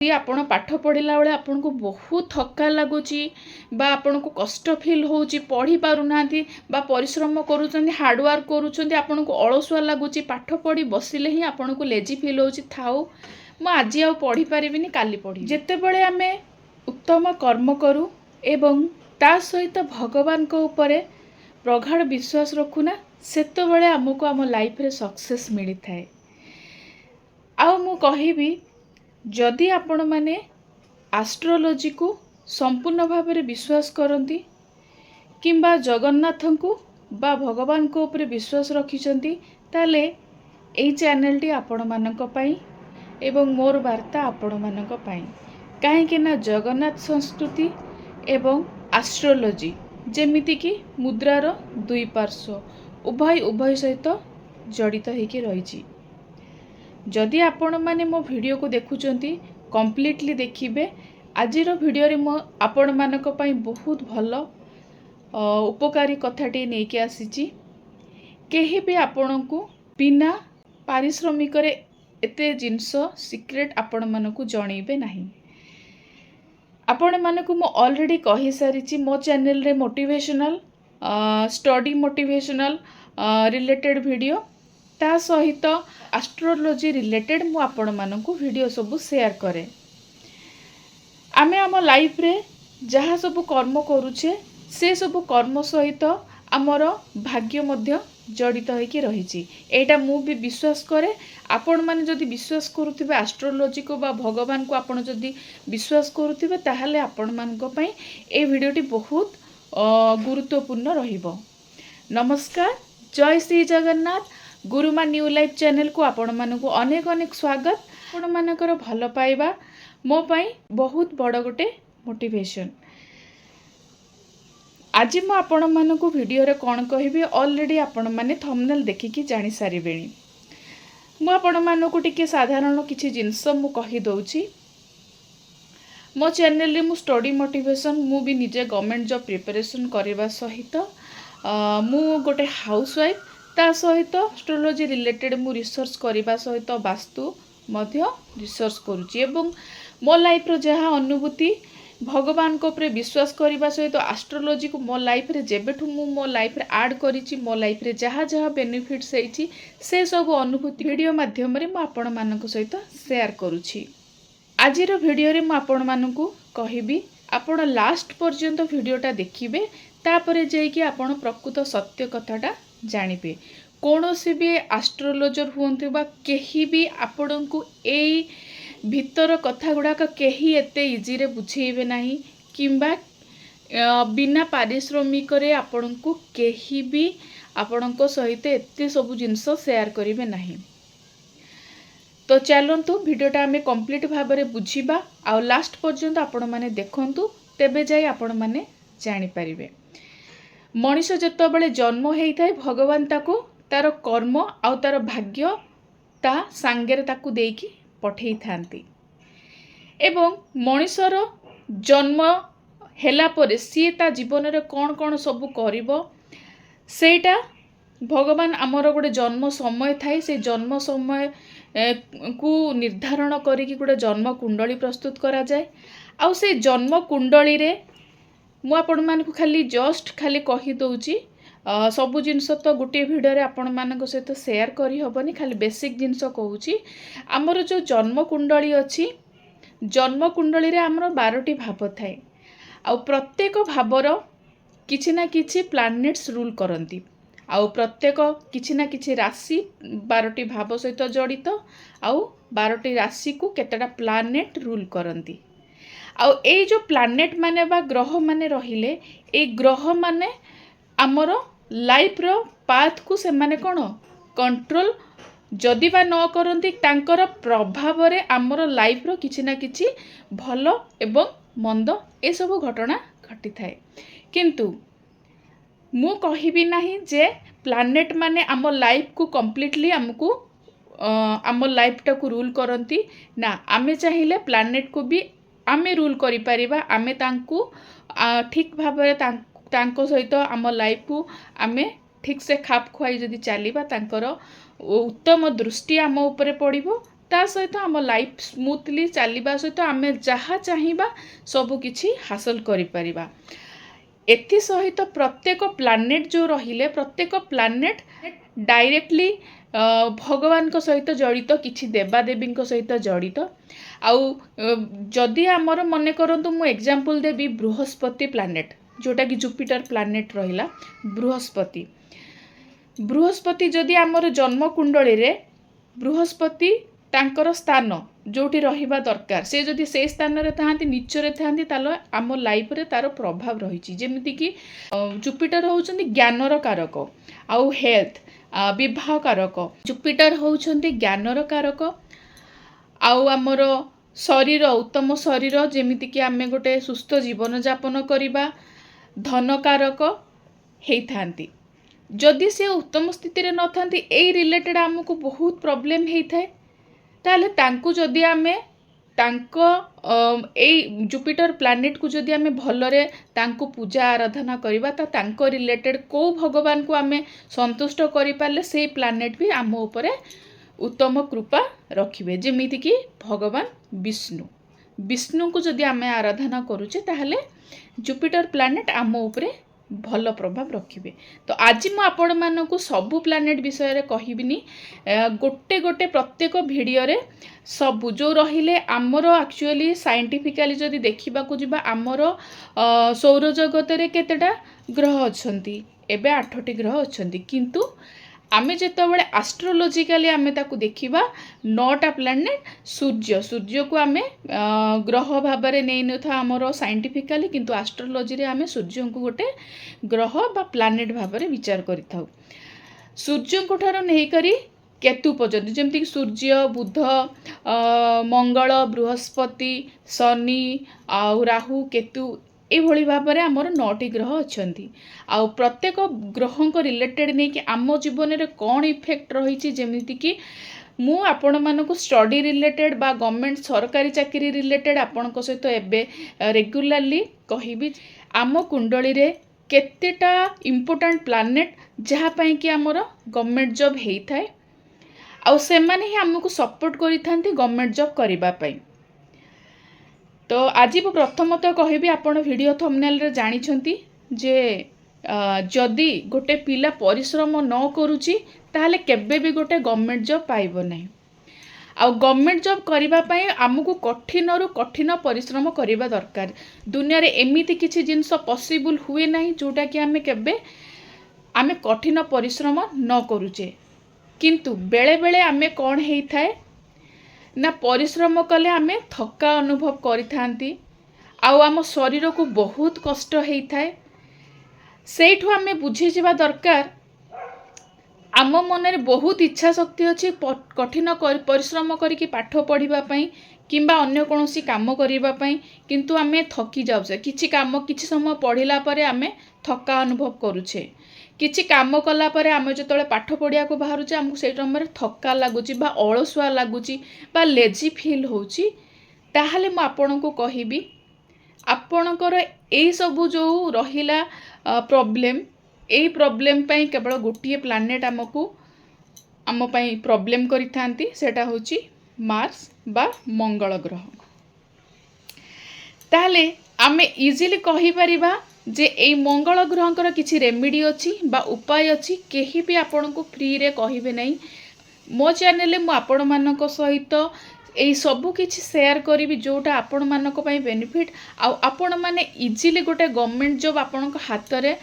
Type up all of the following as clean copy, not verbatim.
आपण पाठ पढ़ला बेले आपन को बहुत थका लगुच बा आपन को कष्ट फील होउची पढ़ी पारु नांती बा परिश्रम करूचंदी हार्डवर्क करूचंदी आपन को अलसुआ लगुच पाठ पढ़ी बसिले ही आपन को लेजी फील होउची थाउ म आज आ पढ़ी पारिबिनी काली पढ़ी जेते बेले आमे उत्तम कर्म करू एवं ता सहित भगवान को ऊपर प्रगाढ़ विश्वास रखुना सेते बेले हमको आम लाइफ रे सक्सेस मिली थाए। आ मु कहिबी जदि आपण माने एस्ट्रोलॉजी को संपूर्ण भाव में विश्वास करती किंबा जगन्नाथ को बा भगवान को ऊपर विश्वास रखिछंती ताले एई चैनल टी आपण मानक पई एवं मोर वार्ता आपण मानक पई काहेकि ना जगन्नाथ संस्कृति एवं एस्ट्रोलॉजी जेमिति कि मुद्रार दुई पार्श्व उभय सहित जड़ित होइके रहिछि। जदि आपण माने मो वीडियो को देखुचंती कंप्लीटली देखिबे आजिर वीडियो रे मो आपण मानक पई बहुत भलो उपकारी कथाटी नेकी आसीची। केही भी आपण को बिना पारिश्रमिक रे एते जिंस सीक्रेट आपण मानक जणैबे नाही। आपण मानक मो ऑलरेडी कहि सारिची मो चैनल रे motivational study motivational related video ता सहित एस्ट्रोलॉजी रिलेटेड मु आपण मानकु वीडियो सब शेयर करे। आमे आम लाइफ रे जहाँ सब कर्म करूछे से सब कर्म सहित आमर भाग्य मध्य जड़ित होइके रहिछि। एटा मु भी विश्वास करे। आपण माने जदि विश्वास करूथिबे एस्ट्रोलॉजी को बा भगवान को आपण जदि विश्वास करूथिबे ताहाले आपण मानक पई ए वीडियोटी बहुत गुरुत्वपूर्ण रहिबो। नमस्कार, जय Shri Jagannath. Gurumaa new life channel को आपण मानक अनेक अनेक स्वागत। आपण मानकर भल पाइबा मो पई बहुत बड़ गोटे मोटिवेशन। आज मु आपण मानक वीडियो रे कोन कहिबे ऑलरेडी आपण माने थंबनेल देखिकी जानि सारिबेनी। मु आपण मानक टिके साधारण किछि जिंस मु कहि दउची। मो चैनल रे मु स्टडी मोटिवेशन मु भी निजे गवर्नमेंट जॉब प्रिपरेशन करबा सहित मु गोटे हाउसवाइफ ता सहित एस्ट्रोलॉजी रिलेटेड मु रिसर्च करबा सहित वास्तु मध्य रिसर्च करूची एवं मो लाइफ रो जहा अनुभूति भगवान को ऊपर विश्वास करबा सहित एस्ट्रोलॉजी को मो लाइफ रे जेबेठु मो लाइफ रे ऐड करिची मो लाइफ रे जहा जहा बेनिफिट्स हेची से सब अनुभूति वीडियो माध्यम रे मु आपण मानक सहित शेयर करूची। आजिर वीडियो रे मु आपण मानक कहिबी आपण लास्ट पर्यंत वीडियोटा देखिबे तापरे जेकी आपण प्रकृत सत्य कथाटा जानिबे। कोनोसी भी एस्ट्रोलॉजर हुंतु बा केही भी आपण को एई भितर कथा गुड़ाक केही एते इजी रे बुझेइबे नाही किंबा बिना पारिश्रमिक रे आपण को केही भी आपण को सहित एते सब जिंस शेयर करिवे नाही। तो चलंतु वीडियोटा हमें कंप्लीट भाव में बुझिबा आ लास्ट पर्यंत आपण माने देखंतु तेबे जाई आपण माने जानि परिबे। मनीष जेतबेले जन्म होइथाय भगवान ताको तार कर्म आ तार भाग्य ता सांगेरे ताको देकी पठेई थांती एवं मनीषर जन्म हेला परे सी ता जीवन रे कोन कोन सब करिवो सेटा भगवान आमर गोटे जन्म समय थाई से जन्म समय को निर्धारण करिकी गोटे जन्म कुंडली प्रस्तुत करा जाए। आ से जन्म कुंडली रे मु आपण मानकु खाली जस्ट खाली कहि दउची सब जिनस तो गोटे वीडियो रे आपण मानक सहित शेयर करी हबनी खाली बेसिक जिनस कहूची। आमर जो जन्म कुंडली अछि जन्म कुंडली रे आमर 12टी भाव थाए आ प्रत्येक भावर किछि ना किछि प्लैनेट्स रूल करंती आ प्रत्येक किछि ना किछि राशि 12टी भाव सहित जड़ित आ 12टी राशि को केतटा प्लैनेट रूल करंती। आ ए जो प्लैनेट माने बा ग्रह माने रहिले ए ग्रह माने आमर लाइफ रो पाथ को से माने कोन कंट्रोल जदि बा न करंती तांकर प्रभाव रे आमर लाइफ रो किछि ना किछि भलो एवं मंद ए सब घटना घटी थाए। किंतु मु कहिबी नाही जे प्लैनेट माने आम लाइफ को कंप्लीटली हमको आम लाइफ टा को रूल करंती ना। आमे चाहिए प्लैनेट को भी आमे रूल करि परिबा। आमे तांकु ठीक भाव रे तांको सहित आम लाइफ को आमे ठीक से खाप खुआई जदि चलिबा तांकर उत्तम दृष्टि आम ऊपर पड़िबो ता सहित आम लाइफ स्मूथली चलवा सहित आम जहाँ चाहिए सब किछि हासिल करिपरिबा। एथि सहित प्रत्येक प्लानेट जो रहिले प्रत्येक प्लानेट डायरेक्टली भगवान को सहित जड़ित किछि देवादेवी सहित जड़ित। आउ जदि आमर मन करंतु मु एग्जांपल देबी बृहस्पति प्लानेट जोटा कि जुपिटर प्लानेट रहिला। बृहस्पति जदि आमर जन्म कुंडली रे बृहस्पति तांकर स्थान जोटी रहिबा दरकार से जदि से स्थान रे थांती नीचरे थांती तालो आम लाइफ रे तार प्रभाव रही। जेमिति कि जुपिटर होउछंती ज्ञानर कारक आउ हेल्थ विवाह कारक। जुपिटर होउछंती ज्ञानर कारक आउ आमर शरीर उत्तम शरीर जेमिति कि आमे गोटे सुस्थ जीवन यापन करिबा धन कारक हेई थांती। जदि से उत्तम स्थिति रे न थांती ए रिलेटेड हमको बहुत प्रॉब्लम हेई थाए ताले तांकु जदि आमे तांको ए जुपिटर प्लानेट को जदि आमे भलरे तांकु पूजा आराधना करिबा ता तांको रिलेटेड को भगवान को आमे संतुष्ट करि पाले से प्लानेट भी आम उपरे उत्तम कृपा रखिबे। जेमिति कि भगवान विष्णु को जदि आमे आराधना करूचे ताहले जुपिटर प्लानेट आम उपरे भल प्रभाव रखिबे। तो आज मु आपण मानकु सबु प्लानेट विषय रे कहिबिनी गोटे गोटे प्रत्येक वीडियो रे सबु जो रहिले आमर एक्चुअली साइंटिफिकली जदि देखिबा को जिबा आमर सौर जगत रे केतेटा ग्रह अछंती एबे 8टी ग्रह अछंती किंतु आमे जेतबेले एस्ट्रोलॉजिकली आमे ताकू देखिबा 9टा प्लैनेट सूर्य को आमे ग्रह भाव में नहीं नथा आमर साइंटिफिकली किंतु एस्ट्रोलॉजी रे आमे सूर्य को गोटे ग्रह बा प्लैनेट भाव में विचार करिथाउ। सूर्य को ठारो नहीं करी केतु पर्यंत जेमति कि सूर्य बुध मंगल बृहस्पति शनि आउ राहु केतु एभली भाव में आमर 9टी ग्रह अछंती। आउ प्रत्येक ग्रह को रिलेटेड नहीं कि आम जीवन में कौन इफेक्ट रही जेमिति कि मु आपण मानकु स्टडी रिलेटेड बा गवर्नमेंट सरकारी चाकरी रिलेटेड आपण सहित एबे रेगुलरली कहिबी आम कुंडली रे केतेटा इंपोर्टेंट प्लैनेट जहाँ पाई कि आमर गवर्नमेंट जॉब हेई थाए आउ से माने ही हमको सपोर्ट करि थांती गवर्नमेंट जॉब करिबा पाई। तो आज मु प्रथमतः कहबी आपण वीडियो थंबनेल रे जानी छंती जे जदि गोटे पिला परिश्रम न करूची ताहले केबे भी गोटे गवर्नमेंट जॉब पाइबो नहीं। आउ गवर्नमेंट जॉब करिबा पई हमकु कठिन रु कठिन परिश्रम करिबा दरकार। दुनिया रे एमिति किछि जिंस पॉसिबल हुए नहीं जोटा कि आमे केबे आमे कठिन परिश्रम न करूचे किंतु बेले बेले आमे कौन हेई थाए ना परिश्रम कले आमे थका अनुभव करि थांती आउ आम शरीर को बहुत कष्ट हेई थाए। सेठु आमे बुझी जिबा दरकार आम मन रे बहुत इच्छा शक्ति अच्छी कठिन परिश्रम करिकी पाठ पढ़िबा पई किंबा अन्य कोनोसी काम करिबा पई किंतु आमे थकी जाउछे। किछि काम किछि समय पढ़िला परे आमे थका अनुभव करूछे। किछि काम कला परे आमे जतले पाठ पढ़िया को बाहरुचे हमकु सेइ समय थका लागुची बा अलसुआ लागुची बा लेजी फील होउची ताहाले म आपनको कहिबी आपणकर एई सबु जो रहिला प्रॉब्लम एई प्रॉब्लम पई केवल गोटिए प्लैनेट आमको आम पई प्रॉब्लम करि थांती सेटा होची मार्स बा मंगल ग्रह। ताहले आमे इजीली कहि परिबा जे एई मंगल ग्रहकर किछि रेमेडी अछि बा उपाय अछि केही भी आपनको फ्री रे कहिबे नहीं। मो चैनल मु आपण मानक सहित एई सबु किछि शेयर करिवि जोटा आपण मानक पई बेनिफिट आउ आपण माने इजीली गोटे गवर्नमेंट जॉब आपणक हाथ रे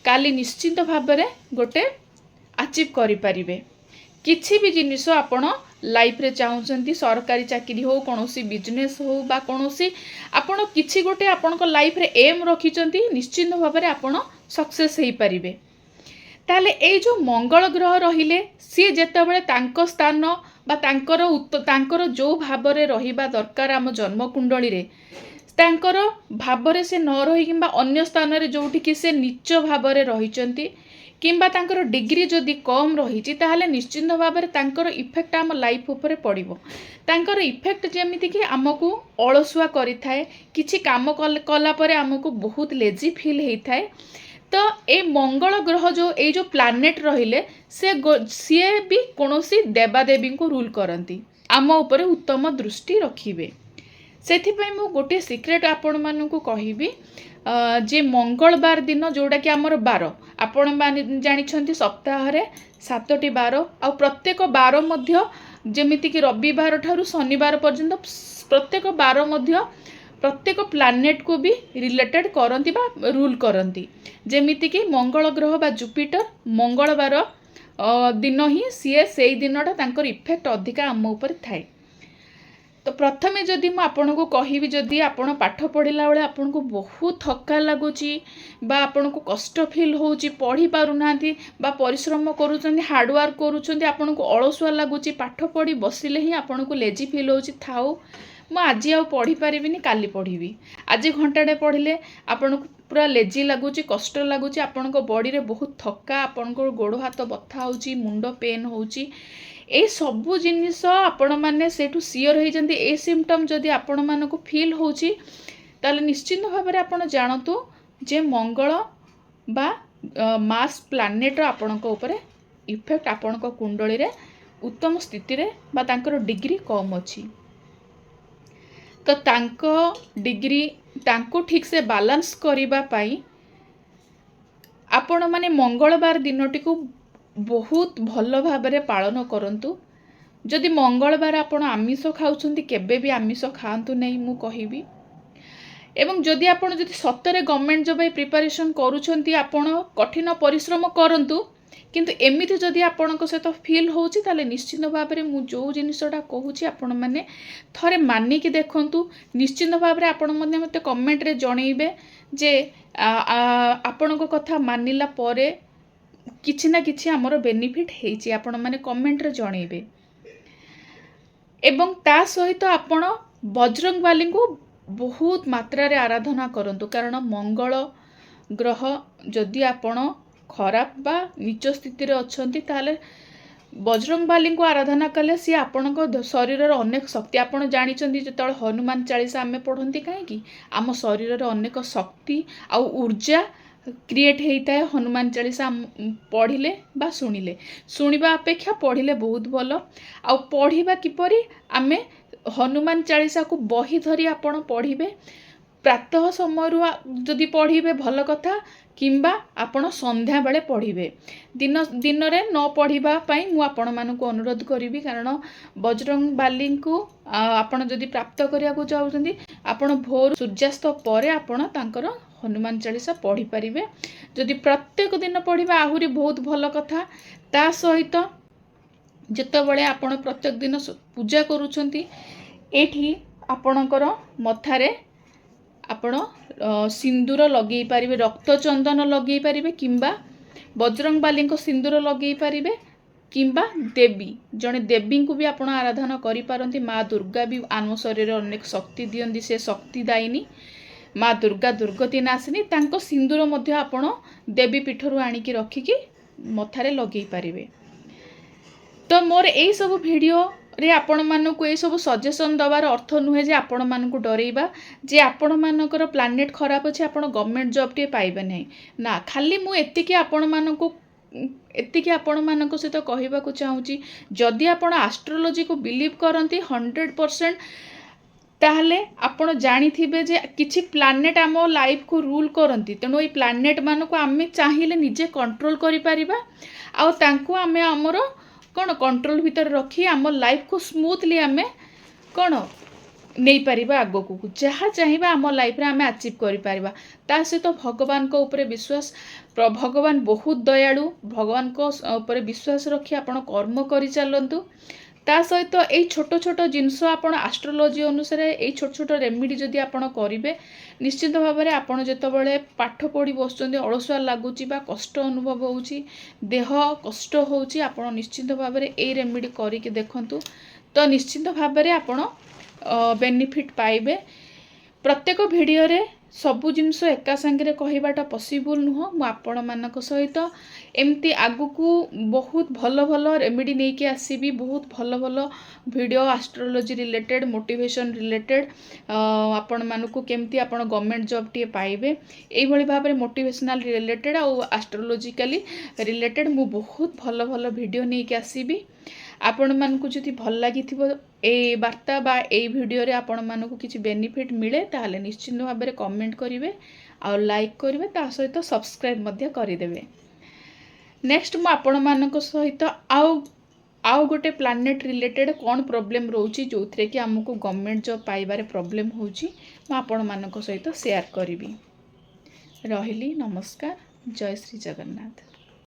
काली निश्चित भाव में गोटे अचीव करि परिबे। किछि भी जिनिस आपण लाइफ रे चाहउछंती सरकारी चाकरी हो कोनोसी बिजनेस हो बा कोनोसी आपण किछि गोटे आपणक लाइफ रे एम रखिचंती निश्चित भाव में आपण सक्सेस हेई परिबे। ताले ए जो मंगल ग्रह रहिले सी जेतेबेले तांको स्थान बा तांकर जो भाव रे रहिबा दरकार आम जन्म कुंडली रे तांकर भाव रे से न रही किंबा अन्य स्थान रे जोठी कि से नीच भाव रे रहिचंती किंबा तांकर डिग्री जदि कम रही ताहले निश्चित भाव में तांकर इफेक्ट आम लाइफ उपरे पड़िबो। तांकर इफेक्ट जेमिति कि आमको अलसुआ करि थाए किछि काम कला परे आमको बहुत लेजी फील हेई थाए। तो ए मंगल ग्रह जो प्लैनेट रहिले से भी कोनोसी देवादेवी को रूल करती आम उपरे उत्तम दृष्टि रखिबे। सेथिपाई मु गोटे सिक्रेट आपण मानकु कहिबी जे मंगलबार दिन जोड़ा कि आमर बार आपण माने जानिछंती सप्ताह रे 7टी बार आ प्रत्येक बार मध्य जेमिति कि रविवार ठारू शनिवार पर्यंत प्रत्येक बार मध्य प्रत्येक प्लानेट को भी रिलेटेड करती बा रूल करती। जेमिति कि मंगल ग्रह बा जुपिटर मंगलबार दिन ही सीए से दिनटा तांकर इफेक्ट अधिका आम उपर थाए। तो प्रथमे जदि मु आपन को कहिबी जदि आपण पाठ पढ़िला बेले आपन को बहुत थका लगुची बा आपन को कष्ट फील होउची पढ़ी पारु नांती बा परिश्रम करूचंदी हार्ड वर्क करूचंदी आपन को अलसुआ लगुची पाठ पढ़ी बसिले ही आपन को लेजी फील होउची थाउ मु आज आ पढ़ी पारिबिनी काली पढ़ीबी आज घंटाटे पढ़िले आपन को पूरा लेजी लगुची कष्ट लगुची आपन को बॉडी रे बहुत थका आपन को गोड़ हाथ बथा होउची मुंड पेन होउची ए सबु जिनिस आपण माने सेठू सियर हो जंती ए सिम्पटम जदि आपण मानको फील होउची ताले निश्चित भाव में आपण जानतु जे मंगल बा मार्स प्लानेट आपण को ऊपर इफेक्ट आपण को कुंडली रे उत्तम स्थिति रे बा तांकर डिग्री कम अछि। तो तांको डिग्री तांको ठीक से बैलेंस करिबा पाई आपण माने मंगलबार दिनटी को बहुत भल भाव पालन करंतु। जदि मंगलबार आपण आमिष खाउछंती केबे भी आमिष खाआंतु नहीं मु कहिबी। एवं जदि आपण जदि सतरे गवर्नमेंट जॉब प्रिपरेशन करूछंती आपण कठिन परिश्रम करंतु किंतु एमिति जदि आपनको सहित फील होउची ताले निश्चित भाव में मु जो जिनिसटा कहूची आपण माने थरे मानि कि देखंतु। निश्चित भाव में आपण मते कमेंट रे जणैबे जे आपनको कथा मानिला परे किछि ना किछि हमर बेनिफिट हेची आपण माने कमेंट रे जणैबे। एवं ता सहित आपण बजरंग बाली को बहुत मात्रा रे आराधना करंतु कारण मंगल ग्रह जदि आपण खराब बा नीच स्थिति रे अछंती ताले बजरंग बाली को आराधना कले सी आपण शरीर रे अनेक शक्ति आपण जानिचंती जतळ हनुमान चालीसा आमे पढंती काहे कि आम शरीर रे अनेक शक्ति आ ऊर्जा क्रिएट होता है हनुमान चालीसा पढ़िले बा शुणिले शुणा अपेक्षा पढ़िले बहुत भल आ पढ़ा किपरि आमे हनुमान चालीसा को बही धरी आपण पढ़िबे प्रातः समय जदि पढ़िबे भल कथा किंबा आपण संध्या बेले पढ़िबे दिन रे न पढ़िबा पई मु आपण मानकु अनुरोध करिवि कारण बजरंग बाली को आपण जदि प्राप्त करिया को चाहुचंदी आपण भोर सूर्यास्त परे आपण तांकर हनुमान चालीसा पढ़ी पारिबे। जदि प्रत्येक दिन पढ़िबा आहुरी बहुत भल कथा ता सहित जेतेबेले आपण प्रत्येक दिन पूजा करूछंती एठी आपणकर मथारे आपण सिंदूर लगेई पारिबे रक्त चंदन लगेई पारिबे किंबा बजरंग बाली को सिंदूर लगेई पारिबे किंबा देवी जने देवी को भी आपण आराधना करि पारंती। माँ दुर्गा भी आम शरीर अनेक शक्ति दियंती से शक्ति दायिनी माँ दुर्गा दुर्गति नाशिनी तांको सिंदूर मध्य आपण देवी पीठरू आनिकी रखिकी मथारे लगेई पारिबे। तो मोर एई सब वीडियो रे आपण मानकु ए सब सजेशन दबार अर्थ नुहे जे आपण मानकु डरेइबा जे आपण मानकर प्लानेट खराब अछि आपण गवर्नमेंट जॉब टे पाइबे नै ना खाली मु एतिकी आपण मानकु एतिकी आपण मानक सहित कहबा को चाहूची जदि आपण एस्ट्रोलॉजी को बिलीव करंती 100% ताहले आपण जानिथिबे जे किछि प्लानेट आम लाइफ को रूल करंती तेणु ए प्लानेट मानकु आमे चाहिले निजे कंट्रोल करि परिबा आ तांकु आमे हमरो कोन कंट्रोल भीतर रखी आम लाइफ को स्मूथली आमे कोन नहीं पारिबा आगो को जहाँ चाहिए आम लाइफ रे आमे अचीव करि पारिबा। ता सहित भगवान को ऊपर विश्वास भगवान बहुत दयालु भगवान को ऊपर विश्वास रखी आपण कर्म करि चलंतु। ता सहित ए छोट छोट जिनस आपण एस्ट्रोलॉजी अनुसार ए छोट छोट रेमेडी जदि आपण करिवे निश्चित भाव में आपण जेतेबेले पाठ पढ़ी बसुचंदी अलसुआ लागुची बा कष्ट अनुभव होउची देह कष्ट होउची आपण निश्चित भाव में ए रेमेडी करिके देखंतु तो निश्चित भाव में आपण बेनिफिट पाइबे। प्रत्येक वीडियो रे सबु जिनस एका संगे कहबाटा पॉसिबल नुह मु आपण मानक सहित एमती आगु को बहुत भल भल रेमेडी नहीं कि आसीबी बहुत भल भल video astrology related motivation related आपण मानकु केमती आपण गवर्नमेंट जॉब टी पाइबे एई भली भाव में मोटिवेशनल रिलेटेड और एस्ट्रोलॉजिकली रिलेटेड मु बहुत भल भल वीडियो नहीं कि आसीबी। आपण मानकु जदि भल लागिथिबो ए वार्ता बा ए वीडियो रे आपण मानकु किछि बेनिफिट मिले ताहले निश्चित भाव में कमेंट करिवे आ लाइक करिवे ता सहित सब्सक्राइब मध्य करिदेवे। नेक्स्ट मु आपण मानक सहित आउ गोटे प्लानेट रिलेटेड कौन प्रॉब्लम रोची जो थे कि आमको गवर्नमेंट जॉब पाइबारे प्रॉब्लम होची मु आपण मानक सहित शेयर करिवी। रहिली नमस्कार। जय श्री जगन्नाथ।